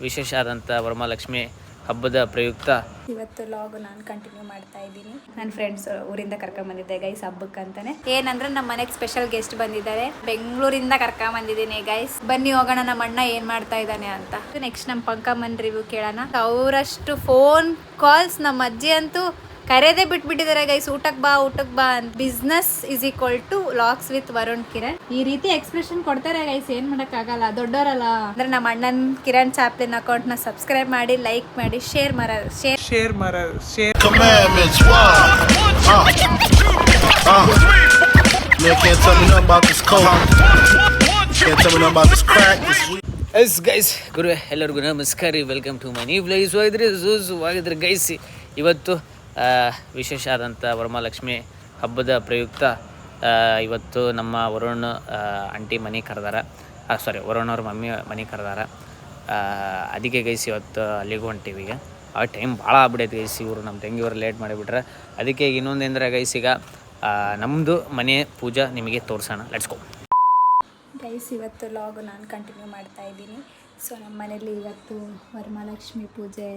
ವಿಶೇಷ ಆದಂಥ ವರಮಹಾಲಕ್ಷ್ಮಿ ಹಬ್ಬದ ಪ್ರಯುಕ್ತ ಇವತ್ತು ಲಾಗ್ ನಾನು ಕಂಟಿನ್ಯೂ ಮಾಡ್ತಾ ಇದ್ದೀನಿ. ನನ್ನ ಫ್ರೆಂಡ್ಸ್ ಊರಿಂದ ಕರ್ಕೊಂಬಂದಿದ್ದೆ ಗೈಸ್ ಹಬ್ಬಕ್ಕೆ ಅಂತಾನೆ. ಏನಂದ್ರೆ ನಮ್ಮ ಮನೆಗೆ ಸ್ಪೆಷಲ್ ಗೆಸ್ಟ್ ಬಂದಿದ್ದಾರೆ, ಬೆಂಗಳೂರಿಂದ ಕರ್ಕೊಂಬಂದಿದ್ದೀನಿ ಗೈಸ್. ಬನ್ನಿ ಹೋಗೋಣ ನಮ್ಮ ಅಣ್ಣ ಏನ್ ಮಾಡ್ತಾ ಇದ್ದಾನೆ ಅಂತ. ನೆಕ್ಸ್ಟ್ ನಮ್ಮ ಪಂಕಮ್ಮನ್ ರಿವ್ಯೂ ಕೇಳೋಣ. ಅವರಷ್ಟು ಫೋನ್ ಕಾಲ್ಸ್ ನಮ್ಮ ಅಜ್ಜಿ ಅಂತೂ ಕರೆದೇ ಬಿಟ್ಬಿಟ್ಟಿದ್ದಾರೆ ಗೈಸ್, ಊಟಕ್ಕೆ ಬಾ ಅಂತ. Business is equal to vlogs with Varun Kiran. ಈ ರೀತಿ ಎಕ್ಸ್ಪ್ರೆಷನ್ ಕೊಡ್ತಾರೆ ಗೈಸ್, ಏನ್ ಮಾಡಕ್ ಆಗಲ್ಲ, ದೊಡ್ಡವರಲ್ಲ. ಅಂದ್ರೆ ನಮ್ಮ ಅಣ್ಣನ್ ಕಿರಣ್ ಚಾಪ್ಲಿನ್ ಅಕೌಂಟ್ ನ ಸಬ್ಸ್ಕ್ರೈಬ್ ಮಾಡಿ, ಲೈಕ್ ಮಾಡಿ, share commandments. Man can't tell me nothing about this coke. Can't tell me nothing about this crack. Yes guys, ಗುರುವೆ ಎಲ್ಲರಿಗೂ ನಮಸ್ಕಾರ, welcome to my new vlog. ಆಗಿದ್ರೆ ಗೈಸ್, ಇವತ್ತು ವಿಶೇಷ ಆದಂಥ ವರಮಹಾಲಕ್ಷ್ಮಿ ಹಬ್ಬದ ಪ್ರಯುಕ್ತ ಇವತ್ತು ನಮ್ಮ ವರುಣ್ ಆಂಟಿ ಮನೆ ಕರೆದಾರ, ವರುಣ್ ಅವ್ರ ಮಮ್ಮಿ ಮನೆ ಕರೆದಾರ. ಅದಕ್ಕೆ ಗೈಸ್ ಇವತ್ತು ಅಲ್ಲಿಗೆ ಹೊಂಟೀವಿ. ಈಗ ಆ ಟೈಮ್ ಭಾಳ ಆಗ್ಬಿಡೈತೆ ಗೈಸ್, ಇವರು ನಮ್ಮ ತಂಗಿಯವರು ಲೇಟ್ ಮಾಡಿಬಿಟ್ರೆ. ಅದಕ್ಕೆ ಇನ್ನೊಂದೇಂದ್ರೆ ಗೈಸ್, ಈಗ ನಮ್ಮದು ಮನೆ ಪೂಜಾ ನಿಮಗೆ ತೋರಿಸೋಣ. Let's go guys. ಇವತ್ತು ಲಾಗ್ ನಾನು ಕಂಟಿನ್ಯೂ ಮಾಡ್ತಾ ಇದ್ದೀನಿ. ಸೊ ನಮ್ಮ ಮನೇಲಿ ಇವತ್ತು ವರಮಹಾಲಕ್ಷ್ಮಿ ಪೂಜೆ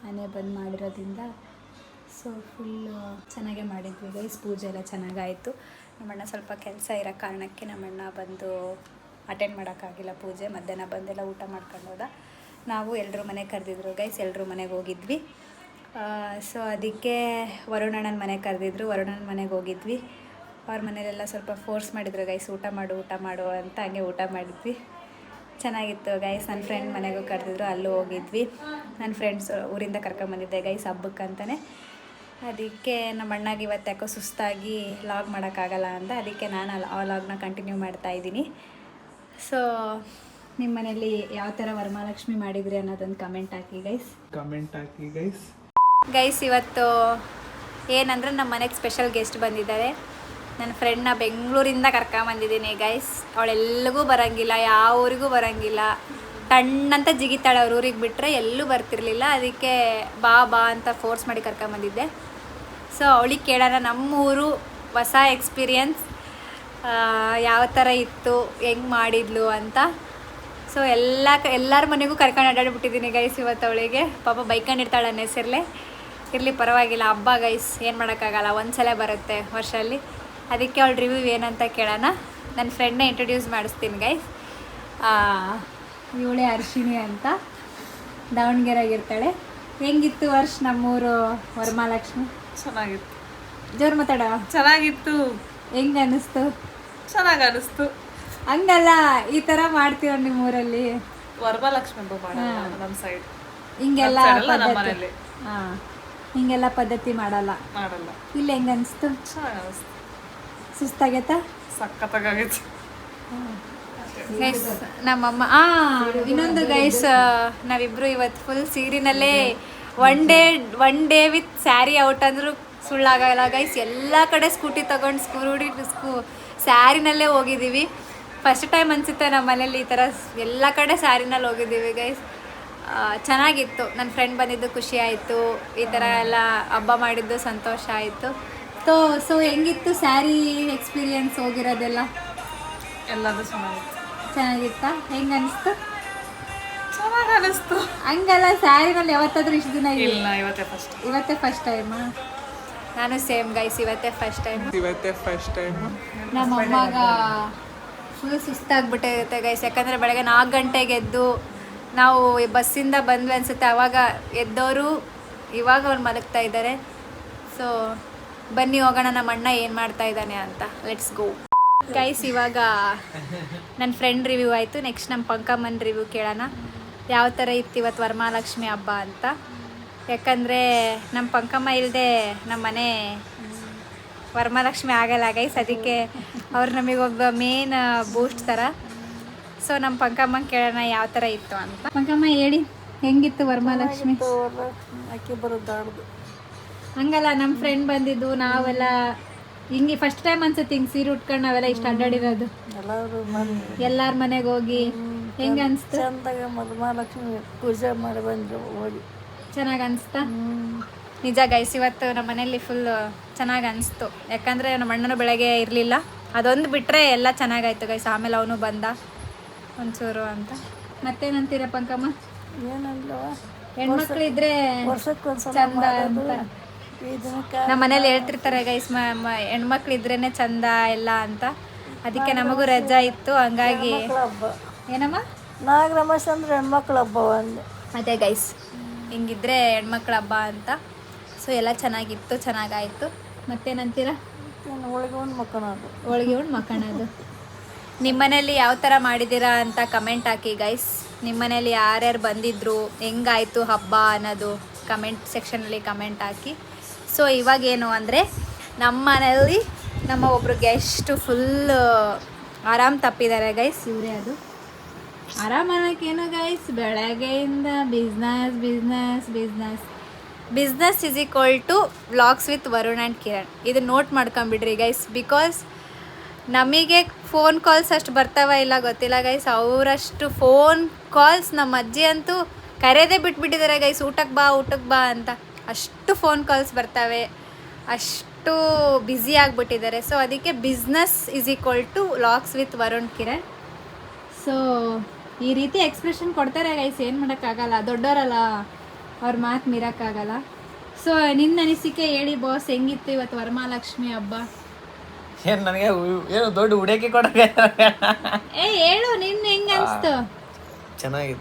ಮನೆ ಬಂದು ಮಾಡಿರೋದ್ರಿಂದ ಸೊ ಫುಲ್ ಚೆನ್ನಾಗೇ ಮಾಡಿದ್ವಿ ಗೈಸ್. ಪೂಜೆ ಎಲ್ಲ ಚೆನ್ನಾಗಾಯಿತು. ನಮ್ಮಣ್ಣ ಸ್ವಲ್ಪ ಕೆಲಸ ಇರೋ ಕಾರಣಕ್ಕೆ ನಮ್ಮಣ್ಣ ಬಂದು ಅಟೆಂಡ್ ಮಾಡೋಕ್ಕಾಗಿಲ್ಲ ಪೂಜೆ. ಮಧ್ಯಾಹ್ನ ಬಂದೆಲ್ಲ ಊಟ ಮಾಡ್ಕೊಂಡು ಹೋದ. ನಾವು ಎಲ್ಲರೂ ಮನೆಗೆ ಕರೆದಿದ್ರು ಗೈಸ್, ಎಲ್ಲರೂ ಮನೆಗೆ ಹೋಗಿದ್ವಿ. ಸೊ ಅದಕ್ಕೆ ವರುಣಣ್ಣನ ಮನೆಗೆ ಕರೆದಿದ್ರು, ವರುಣನ ಮನೆಗೆ ಹೋಗಿದ್ವಿ. ಅವ್ರ ಮನೇಲೆಲ್ಲ ಸ್ವಲ್ಪ ಫೋರ್ಸ್ ಮಾಡಿದ್ರು ಗೈಸ್, ಊಟ ಮಾಡು ಅಂತ. ಹಂಗೆ ಊಟ ಮಾಡಿದ್ವಿ, ಚೆನ್ನಾಗಿತ್ತು ಗೈಸ್. ನನ್ನ ಫ್ರೆಂಡ್ ಮನೆಗೂ ಕರೆದಿದ್ರು, ಅಲ್ಲೂ ಹೋಗಿದ್ವಿ. ನನ್ನ ಫ್ರೆಂಡ್ಸ್ ಊರಿಂದ ಕರ್ಕೊಂಬಂದಿದ್ದೆ ಗೈಸ್ ಹಬ್ಬಕ್ಕೆ ಅಂತಾನೆ. ಅದಕ್ಕೆ ನಮ್ಮ ಅಣ್ಣಗೆ ಇವತ್ತು ಯಾಕೋ ಸುಸ್ತಾಗಿ ಲಾಗ್ ಮಾಡೋಕ್ಕಾಗಲ್ಲ ಅಂತ, ಅದಕ್ಕೆ ನಾನು ಆ ಲಾಗ್ನ ಕಂಟಿನ್ಯೂ ಮಾಡ್ತಾಯಿದ್ದೀನಿ. ಸೊ ನಿಮ್ಮ ಮನೇಲಿ ಯಾವ ಥರ ವರಮಹಾಲಕ್ಷ್ಮಿ ಮಾಡಿದ್ರಿ ಅನ್ನೋದೊಂದು ಕಮೆಂಟ್ ಹಾಕಿ ಗೈಸ್. ಗೈಸ್ ಇವತ್ತು ಏನಂದರೆ ನಮ್ಮ ಮನೆಗೆ ಸ್ಪೆಷಲ್ ಗೆಸ್ಟ್ ಬಂದಿದ್ದಾರೆ. ನನ್ನ ಫ್ರೆಂಡ್ನ ಬೆಂಗಳೂರಿಂದ ಕರ್ಕೊಂಬಂದಿದ್ದೀನಿ ಗೈಸ್. ಅವಳೆಲ್ಲಿಗೂ ಬರೋಂಗಿಲ್ಲ, ಯಾವ ಊರಿಗೂ ಬರೋಂಗಿಲ್ಲ, ಟಣ್ಣಂತ ಜಿಗಿತಾಳೆ. ಅವ್ರ ಊರಿಗೆ ಬಿಟ್ಟರೆ ಎಲ್ಲೂ ಬರ್ತಿರ್ಲಿಲ್ಲ. ಅದಕ್ಕೆ ಬಾ ಅಂತ ಫೋರ್ಸ್ ಮಾಡಿ ಕರ್ಕೊಂಬಂದಿದ್ದೆ. ಸೊ ಅವಳಿಗೆ ಕೇಳೋಣ ನಮ್ಮೂರು ಹೊಸ ಎಕ್ಸ್ಪೀರಿಯನ್ಸ್ ಯಾವ ಥರ ಇತ್ತು, ಹೆಂಗೆ ಮಾಡಿದ್ಲು ಅಂತ. ಸೊ ಎಲ್ಲರ ಮನೆಗೂ ಕರ್ಕೊಂಡು ಅಡ್ಡಾಡ್ಬಿಟ್ಟಿದ್ದೀನಿ ಗೈಸ್ ಇವತ್ತು. ಅವಳಿಗೆ ಪಾಪ ಬೈಕೊಂಡಿರ್ತಾಳೆ ನನ್ನ ಹೆಸರಲ್ಲೇ. ಇರಲಿ ಪರವಾಗಿಲ್ಲ, ಹಬ್ಬ ಗೈಸ್, ಏನು ಮಾಡೋಕ್ಕಾಗಲ್ಲ, ಒಂದ್ಸಲ ಬರುತ್ತೆ ವರ್ಷದಲ್ಲಿ. ಅದಕ್ಕೆ ಅವಳು ರಿವ್ಯೂ ಏನಂತ ಕೇಳೋಣ. ನನ್ನ ಫ್ರೆಂಡ್ನ ಇಂಟ್ರೊಡ್ಯೂಸ್ ಮಾಡಿಸ್ತೀನಿ ಗೈಸ್. ಇವಳೇ ಅರ್ಶಿನಿ ಅಂತ, ದಾವಣಗೆರೆಗಿರ್ತಾಳೆ. ಹೆಂಗಿತ್ತು ವರ್ಷ ನಮ್ಮೂರು ವರಮಹಾಲಕ್ಷ್ಮಿ? ಚೆನ್ನಾಗಿತ್ತು. ಜೋರು ಮಾತಾಡ. ಚೆನ್ನಾಗಿತ್ತು. ಹೆಂಗೆ ಅನ್ನಿಸ್ತು? ಚೆನ್ನಾಗಿ ಅನ್ನಿಸ್ತು. ಹಂಗಲ್ಲ, ಈ ಥರ ಮಾಡ್ತೀವ ನಿಮ್ಮೂರಲ್ಲಿ ವರಮಹಾಲಕ್ಷ್ಮಿ ಹಬ್ಬ ಮಾಡಲ್ಲ ನಮ್ಮ ಸೈಡ್. ಹಿಂಗೆಲ್ಲ ಪದ್ಧತಿ, ಹಿಂಗೆಲ್ಲ ಪದ್ಧತಿ ಮಾಡಲ್ಲ. ಇಲ್ಲ ಹೆಂಗೆ ಅನಿಸ್ತು? ಚೆನ್ನಾಗಿ ಅನಿಸ್ತು. ಸುಸ್ತಾಗೈತಾ? ಸಖತ್ತಾಗೈತೆ ಗೈಸ್. ನಮ್ಮಮ್ಮ ಇನ್ನೊಂದು ಗೈಸ್, ನಾವಿಬ್ರು ಇವತ್ತು ಫುಲ್ ಸೀರಿನಲ್ಲೇ one day with sari out ಅಂದರೂ ಸುಳ್ಳಾಗಲ್ಲ ಗೈಸ್. ಎಲ್ಲ ಕಡೆ ಸ್ಕೂಟಿ ತೊಗೊಂಡು ಸ್ಯಾರಿನಲ್ಲೇ ಹೋಗಿದ್ದೀವಿ. ಫಸ್ಟ್ ಟೈಮ್ ಅನಿಸುತ್ತೆ ನಮ್ಮ ಮನೇಲಿ ಈ ಥರ ಎಲ್ಲ ಕಡೆ ಸ್ಯಾರಿನಲ್ಲಿ ಹೋಗಿದ್ದೀವಿ ಗೈಸ್. ಚೆನ್ನಾಗಿತ್ತು. ನನ್ನ ಫ್ರೆಂಡ್ ಬಂದಿದ್ದು ಖುಷಿ ಆಯಿತು. ಈ ಥರ ಎಲ್ಲ ಹಬ್ಬ ಮಾಡಿದ್ದು ಸಂತೋಷ ಆಯಿತು. ಸೊ ಹೆಂಗಿತ್ತು ಸ್ಯಾರಿ ಎಕ್ಸ್ಪೀರಿಯನ್ಸ್ ಹೋಗಿರೋದೆಲ್ಲ? ಎಲ್ಲದು ಚೆನ್ನಾಗಿತ್ತಾ? ಹೆಂಗೆ ಅನಿಸ್ತು? ಚೆನ್ನಾಗಿ ಅನಿಸ್ತು. ಹಂಗಲ್ಲ, ಸ್ಯಾರಿನಲ್ಲಿ ಯಾವತ್ತಾದ್ರೂ ಇಷ್ಟು ದಿನ ಇಲ್ಲ, ಇವತ್ತೇ ಫಸ್ಟ್ ಟೈಮಾ? ನಾನು ಸೇಮ್ ಗೈಸ್, ಇವತ್ತೇ ಫಸ್ಟ್ ಟೈಮ್. ನಮ್ಮ ಅಮ್ಮಾಗ ಫುಲ್ ಸುಸ್ತಾಗ್ಬಿಟ್ಟಿರುತ್ತೆ ಗೈಸ್. ಯಾಕಂದರೆ ಬೆಳಗ್ಗೆ 4 ಗಂಟೆಗೆ ಎದ್ದು ನಾವು ಬಸ್ಸಿಂದ ಬಂದ್ವಿ ಅನಿಸುತ್ತೆ. ಆವಾಗ ಎದ್ದವರು ಇವಾಗ ಅವ್ರು ಮಲಗ್ತಾ ಇದ್ದಾರೆ. ಸೊ ಬನ್ನಿ ಹೋಗೋಣ ನಮ್ಮ ಅಣ್ಣ ಏನು ಮಾಡ್ತಾ ಇದ್ದಾನೆ ಅಂತ. Let's go guys. ಇವಾಗ ನನ್ನ ಫ್ರೆಂಡ್ ರಿವ್ಯೂ ಆಯಿತು. ನೆಕ್ಸ್ಟ್ ನಮ್ಮ ಪಂಕಮ್ಮನ ರಿವ್ಯೂ ಕೇಳೋಣ. ಯಾವ ಥರ ಇತ್ತು ಇವತ್ತು ವರಮಹಾಲಕ್ಷ್ಮಿ ಹಬ್ಬ ಅಂತ. ಯಾಕಂದರೆ ನಮ್ಮ ಪಂಕಮ್ಮ ಇಲ್ಲದೆ ನಮ್ಮ ಮನೆ ವರಮಹಾಲಕ್ಷ್ಮಿ ಆಗಲ್ಲ ಗೈಸ್. ಅದಕ್ಕೆ ಅವ್ರು ನಮಗೊಬ್ಬ ಮೇನ್ ಬೂಸ್ಟ್ ಥರ. ಸೊ ನಮ್ಮ ಪಂಕಮ್ಮನ ಕೇಳೋಣ ಯಾವ ಥರ ಇತ್ತು ಅಂತ. ಪಂಕಮ್ಮ ಹೇಳಿ, ಹೆಂಗಿತ್ತು ವರಮಹಾಲಕ್ಷ್ಮಿ? ಆಕೆ ಬರೋದಾಡ್ದು ಹಂಗಲ್ಲ, ನಮ್ಮ ಫ್ರೆಂಡ್ ಬಂದಿದ್ದು, ನಾವೆಲ್ಲ ಹಿಂಗೆ ಫಸ್ಟ್ ಟೈಮ್ ಅನ್ಸುತ್ತೆ ಹಿಂಗೆ ಸೀರೆ ಉಟ್ಕೊಂಡು ನಾವೆಲ್ಲ ಇಷ್ಟು ಅಡ್ಡಾಡಿರೋದು. ಎಲ್ಲರ ಮನೆಗೆ ಹೋಗಿ ಹೆಂಗೆ ಅನಿಸ್ತು? ಚಂದಾಗ ವರಮಹಾಲಕ್ಷ್ಮಿ ಪೂಜೆ ಮಾಡಿ ಬಂದರು, ಹೋಗಿ ಚೆನ್ನಾಗಿ ಅನಿಸ್ತಾ? ನಿಜ ಗೈಸ್, ಇವತ್ತು ನಮ್ಮ ಮನೇಲಿ ಫುಲ್ ಚೆನ್ನಾಗಿ ಅನಿಸ್ತು. ಯಾಕಂದರೆ ನಮ್ಮ ಅಣ್ಣನೂ ಬೆಳಗ್ಗೆ ಇರಲಿಲ್ಲ, ಅದೊಂದು ಬಿಟ್ಟರೆ ಎಲ್ಲ ಚೆನ್ನಾಗಾಯ್ತು ಗೈಸ್. ಆಮೇಲೆ ಅವನು ಬಂದ ಒಂಚೂರು ಅಂತ. ಮತ್ತೇನಂತೀರ ಪಂಕಮ್ಮ? ಏನಂದ್ಲವ ಹೆಣ್ಮಕ್ಳಿದ್ರೆ ವರ್ಷಕ್ಕೊಂದ್ಸಲ ಚಂದ ಮಾಡೋದು. ಅಂತ ಈ ದಿನಕ್ಕೆ ನಮ್ಮ ಮನೇಲಿ ಹೇಳ್ತಿರ್ತಾರೆ ಗೈಸ್ ಹೆಣ್ಮಕ್ಳಿದ್ರೇನೆ ಚಂದ ಎಲ್ಲ ಅಂತ. ಅದಕ್ಕೆ ನಮಗೂ ರಜಾ ಇತ್ತು, ಹಂಗಾಗಿ ಹೆಣ್ಮಕ್ಳ ಹಬ್ಬ. ಏನಮ್ಮ ನಾಗರಮಾಸ ಅಂದ್ರೆ ಹೆಣ್ಮಕ್ಳ ಹಬ್ಬ ಅಂದೆ. ಅದೇ ಗೈಸ್ ಹಿಂಗಿದ್ರೆ ಹೆಣ್ಮಕ್ಳ ಹಬ್ಬ ಅಂತ. ಸೊ ಎಲ್ಲ ಚೆನ್ನಾಗಿತ್ತು, ಚೆನ್ನಾಗಾಯಿತು. ಮತ್ತೇನಂತೀರಾ? ಇನ್ನು ಹೋಳಿಗೆ ಉಂಡು ಮಕ್ಕಳದು. ಹೋಳಿಗೆ ಉಂಡು ಮಕ್ಕಳದು. ನಿಮ್ಮ ಮನೇಲಿ ಯಾವ ಥರ ಮಾಡಿದ್ದೀರಾ ಅಂತ ಕಮೆಂಟ್ ಹಾಕಿ ಗೈಸ್. ನಿಮ್ಮ ಮನೇಲಿ ಯಾರ್ಯಾರು ಬಂದಿದ್ರು, ಹೆಂಗಾಯಿತು ಹಬ್ಬ ಅನ್ನೋದು ಕಮೆಂಟ್ ಸೆಕ್ಷನಲ್ಲಿ ಕಮೆಂಟ್ ಹಾಕಿ. ಸೊ ಇವಾಗೇನು ಅಂದರೆ ನಮ್ಮ ಮನೇಲಿ ನಮ್ಮ ಒಬ್ಬರು ಗೆಸ್ಟು ಫುಲ್ ಆರಾಮ್ ತಪ್ಪಿದ್ದಾರೆ ಗೈಸ್. ಇವರೇ ಅದು ಆರಾಮ್ ಅನ್ನೋಕ್ಕೇನು ಗೈಸ್, ಬೆಳಗ್ಗೆಯಿಂದ business business business business is equal to vlogs with Varun and Kiran. ಇದು ನೋಟ್ ಮಾಡ್ಕೊಂಬಿಡ್ರಿ ಗೈಸ್. ಬಿಕಾಸ್ ನಮಗೆ ಫೋನ್ ಕಾಲ್ಸ್ ಅಷ್ಟು ಬರ್ತಾವ ಇಲ್ಲ ಗೊತ್ತಿಲ್ಲ ಗೈಸ್, ಅವರಷ್ಟು ಫೋನ್ ಕಾಲ್ಸ್ ನಮ್ಮ ಅಜ್ಜಿ ಅಂತೂ ಕರೆಯೋದೇ ಬಿಟ್ಬಿಟ್ಟಿದ್ದಾರೆ ಗೈಸ್. ಊಟಕ್ಕೆ ಬಾ ಅಂತ ಅಷ್ಟು ಫೋನ್ ಕಾಲ್ಸ್ ಬರ್ತವೆ, ಅಷ್ಟು ಬ್ಯುಸಿ ಆಗಿಬಿಟ್ಟಿದ್ದಾರೆ. ಸೊ ಅದಕ್ಕೆ business is equal to vlogs with Varun Kiran. So ಈ ರೀತಿ ಎಕ್ಸ್ಪ್ರೆಷನ್ ಕೊಡ್ತಾರೆ ಗೈಸ್, ಏನು ಮಾಡೋಕ್ಕಾಗಲ್ಲ, ದೊಡ್ಡವರಲ್ಲ, ಅವ್ರ ಮಾತು ಮೀರೋಕ್ಕಾಗಲ್ಲ. ಸೊ ನಿನ್ನ ಅನಿಸಿಕೆ ಹೇಳಿ ಬಾಸ್, ಹೆಂಗಿತ್ತು ಇವತ್ತು ವರಮಹಾಲಕ್ಷ್ಮಿ ಹಬ್ಬ? ಏನು ನನಗೆ ಏನು ದೊಡ್ಡ ಉಡೇಕೆ ಕೊಡೋಕೆ ಹೇಳು, ನಿನ್ನ ಹೆಂಗೆ ಅನಿಸ್ತು? ಚೆನ್ನಾಗಿ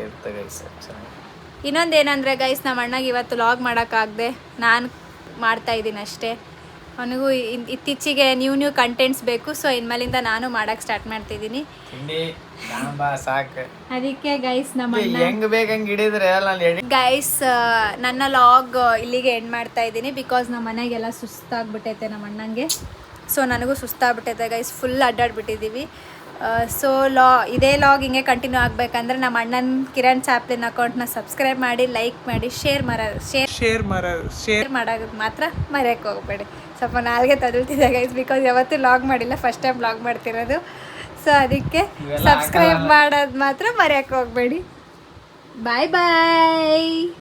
ಇರ್ತದೆ ಗೈಸ್, ಚೆನ್ನಾಗಿ. ಇನ್ನೊಂದೇನಂದರೆ ಗೈಸ್, ನಮ್ಮ ಅಣ್ಣಗೆ ಇವತ್ತು ಲಾಗ್ ಮಾಡೋಕ್ಕಾಗದೆ ನಾನು ಮಾಡ್ತಾಯಿದ್ದೀನಿ ಅಷ್ಟೇ. ಅವನಿಗೂ ಇತ್ತೀಚೆಗೆ ನ್ಯೂ ಕಂಟೆಂಟ್ಸ್ ಬೇಕು. ಸೊ ಇನ್ಮೇಲಿಂದ ನಾನು ಮಾಡೋಕ್ಕೆ ಸ್ಟಾರ್ಟ್ ಮಾಡ್ತಿದ್ದೀನಿ. ಸಾಕು ಅದಕ್ಕೆ ಗೈಸ್ ನಮ್ಮ ಅಣ್ಣ ಹೆಂಗ್ ಬೇಕು ಹಂಗೆ ಹಿಡಿದ್ರೆ ಗೈಸ್ ನನ್ನ ಲಾಗ್ ಇಲ್ಲಿಗೆ ಎಂಡ್ ಮಾಡ್ತಾ ಇದ್ದೀನಿ. ಬಿಕಾಸ್ ನಮ್ಮ ಮನೆಗೆಲ್ಲ ಸುಸ್ತಾಗ್ಬಿಟ್ಟೈತೆ ನಮ್ಮ ಅಣ್ಣಂಗೆ. ಸೊ ನನಗೂ ಸುಸ್ತಾಗ್ಬಿಟ್ಟೈತೆ ಗೈಸ್, ಫುಲ್ ಅಡ್ಡಾಡ್ಬಿಟ್ಟಿದ್ದೀವಿ. ಸೊ ಇದೇ ಲಾಗ್ ಹಿಂಗೆ ಕಂಟಿನ್ಯೂ ಆಗಬೇಕಂದ್ರೆ ನಮ್ಮ ಅಣ್ಣನ ಕಿರಣ್ ಚಾಪ್ಲಿನ್ ಅಕೌಂಟ್ನ ಸಬ್ಸ್ಕ್ರೈಬ್ ಮಾಡಿ, ಲೈಕ್ ಮಾಡಿ, ಶೇರ್ ಮಾಡೋದು ಮಾತ್ರ ಮರೆಯೋಕ್ಕೆ ಹೋಗಬೇಡಿ. ಸ್ವಲ್ಪ ನಾಲ್ಗೆ ತಗೊಳ್ತಿದ್ದೆ ಗೈಸ್, ಬಿಕಾಸ್ ಯಾವತ್ತೂ ಲಾಗ್ ಮಾಡಿಲ್ಲ, ಫಸ್ಟ್ ಟೈಮ್ ಲಾಗ್ ಮಾಡ್ತಿರೋದು. ಸೊ ಅದಕ್ಕೆ ಸಬ್ಸ್ಕ್ರೈಬ್ ಮಾಡೋದು ಮಾತ್ರ ಮರೆಯೋಕ್ಕೆ ಹೋಗಬೇಡಿ. ಬಾಯ್ ಬಾಯ್.